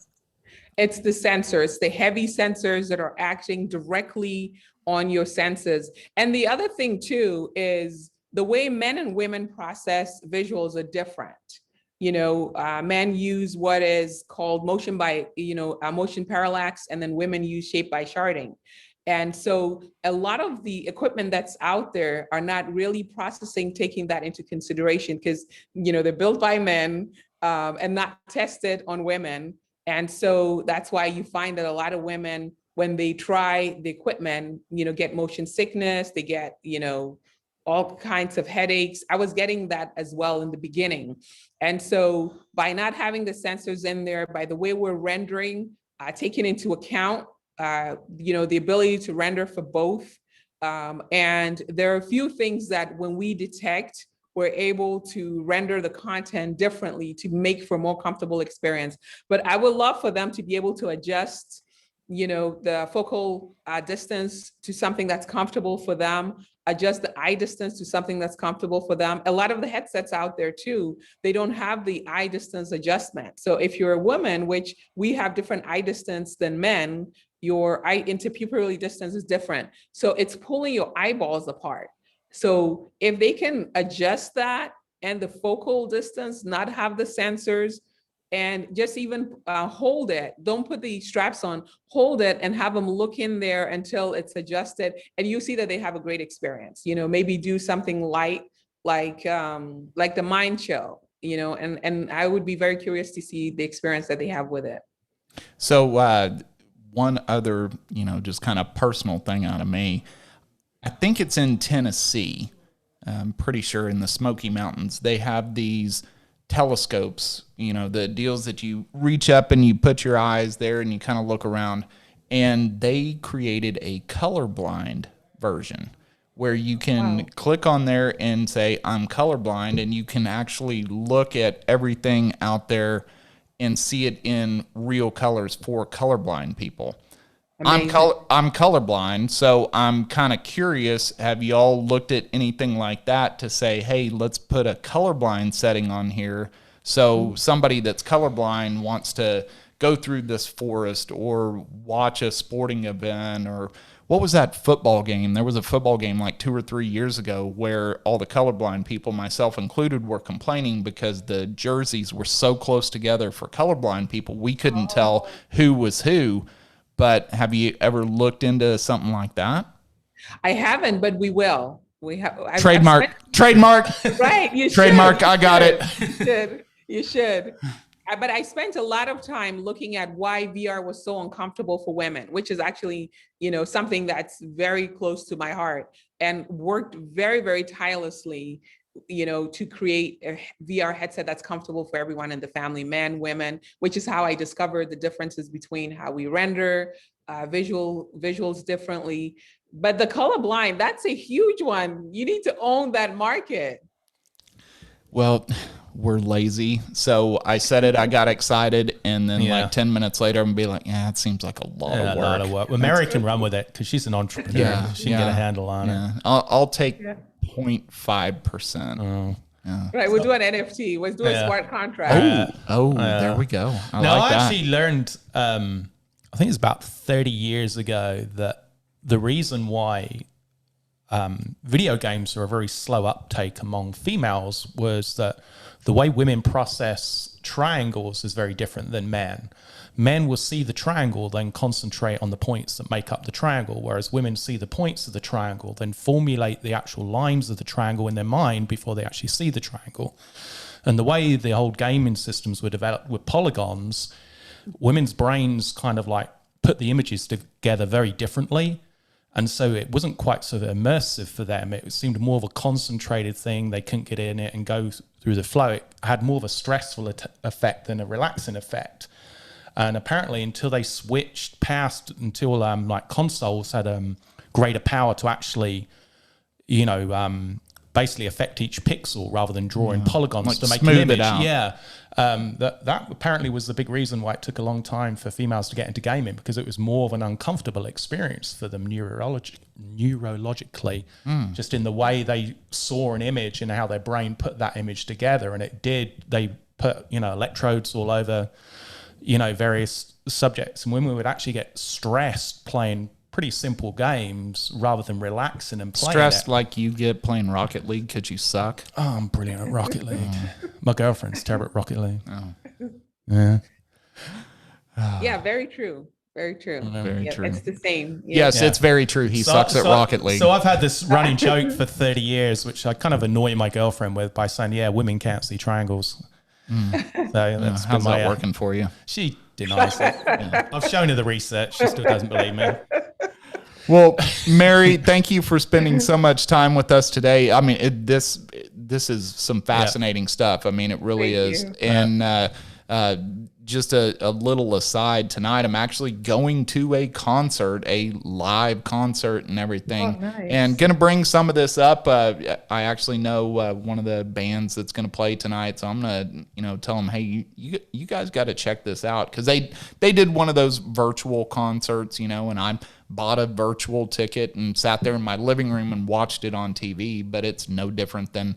it's the sensors, the heavy sensors that are acting directly on your senses. And the other thing too is the way men and women process visuals are different. Men use what is called motion by, motion parallax, and then women use shape by sharding. And so a lot of the equipment that's out there are not really processing, taking that into consideration, because, they're built by men and not tested on women. And so that's why you find that a lot of women, when they try the equipment, get motion sickness, they get, all kinds of headaches. I was getting that as well in the beginning. And so by not having the sensors in there, by the way we're rendering, taking into account, the ability to render for both. And there are a few things that when we detect, we're able to render the content differently to make for a more comfortable experience. But I would love for them to be able to adjust, the focal distance to something that's comfortable for them, adjust the eye distance to something that's comfortable for them. A lot of the headsets out there too, they don't have the eye distance adjustment. So if you're a woman, which we have different eye distance than men, your eye interpupillary distance is different. So it's pulling your eyeballs apart. So if they can adjust that and the focal distance, not have the sensors, and just even hold it, don't put the straps on, hold it and have them look in there until it's adjusted, and you see that they have a great experience. Maybe do something light, like the mind chill, and I would be very curious to see the experience that they have with it. So one other, just kind of personal thing out of me, I think it's in Tennessee, I'm pretty sure in the Smoky Mountains, they have these telescopes, the deals that you reach up and you put your eyes there and you kind of look around, and they created a colorblind version where you can click on there and say, I'm colorblind, and you can actually look at everything out there and see it in real colors for colorblind people. I'm colorblind, so I'm kind of curious. Have y'all looked at anything like that to say, hey, let's put a colorblind setting on here So somebody that's colorblind wants to go through this forest or watch a sporting event, or what was that football game? There was a football game like 2 or 3 years ago where all the colorblind people, myself included, were complaining because the jerseys were so close together for colorblind people. We couldn't tell who was who. But have you ever looked into something like that? I haven't, but we will. We have trademark. Right, you trademark. Should. I got it. You should. But I spent a lot of time looking at why VR was so uncomfortable for women, which is actually, something that's very close to my heart, and worked very, very tirelessly, to create a VR headset that's comfortable for everyone in the family, men, women, which is how I discovered the differences between how we render visuals differently. But the colorblind, that's a huge one. You need to own that market. Well, we're lazy. So I said it, I got excited, and then like 10 minutes later, I'm going to be like, it seems like a lot of work. Well, Mary can run with it because she's an entrepreneur. Yeah, she can get a handle on it. I'll take 0.5%. Right, we'll do an NFT. Let's do a smart contract. There we go. I actually learned, I think it's about 30 years ago, that the reason why video games are a very slow uptake among females was that the way women process triangles is very different than men. Men will see the triangle, then concentrate on the points that make up the triangle, whereas women see the points of the triangle, then formulate the actual lines of the triangle in their mind before they actually see the triangle. And the way the old gaming systems were developed with polygons, women's brains kind of like put the images together very differently. And so it wasn't quite so immersive for them. It seemed more of a concentrated thing. They couldn't get in it and go through the flow. It had more of a stressful effect than a relaxing effect. And apparently until they switched past, until like consoles had greater power to actually, basically affect each pixel rather than drawing polygons like to make smooth an image. It out. Yeah. That apparently was the big reason why it took a long time for females to get into gaming, because it was more of an uncomfortable experience for them neurologically, just in the way they saw an image and how their brain put that image together. And they put, electrodes all over, various subjects. And women would actually get stressed playing pretty simple games rather than relaxing and playing. Stressed like you get playing Rocket League because you suck? Oh, I'm brilliant at Rocket League. My girlfriend's terrible at Rocket League. Yeah, very true. Very true. Very true. It's the same. Yes, it's very true. He sucks at Rocket League. So I've had this running joke for 30 years, which I kind of annoy my girlfriend with by saying, women can't see triangles. So that's how's that working for you? She denies it. I've shown her the research. She still doesn't believe me. Well, Mary, thank you for spending so much time with us today. I mean, this is some fascinating stuff. I mean, it really is. And just a little aside, tonight I'm actually going to a concert, a live concert and everything. Oh, nice. And going to bring some of this up. I actually know one of the bands that's going to play tonight, so I'm going to tell them, hey, you guys got to check this out, because they did one of those virtual concerts, and I bought a virtual ticket and sat there in my living room and watched it on TV, but it's no different than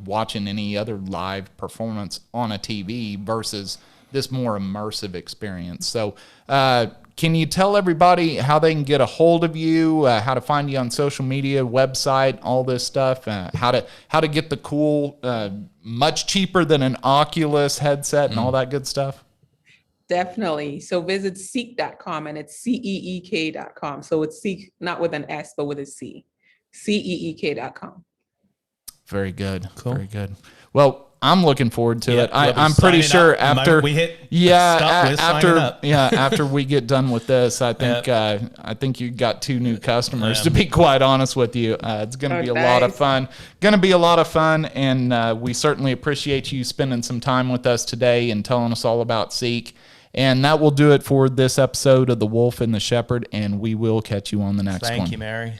watching any other live performance on a TV versus this more immersive experience. So can you tell everybody how they can get a hold of you, how to find you on social media, website, all this stuff, how to get the cool, much cheaper than an Oculus headset and all that good stuff? Definitely. So visit CEEK.com, and it's CEEK.com. So it's CEEK, not with an S, but with a C. CEEK.com. Very good. Cool. Very good. Well, I'm looking forward to it. I'm pretty sure after we hit after we get done with this, I think you got 2 new customers. To be quite honest with you, it's going to be a lot of fun. And we certainly appreciate you spending some time with us today and telling us all about CEEK. And that will do it for this episode of The Wolf and the Shepherd, and we will catch you on the next one. Thank you, Mary.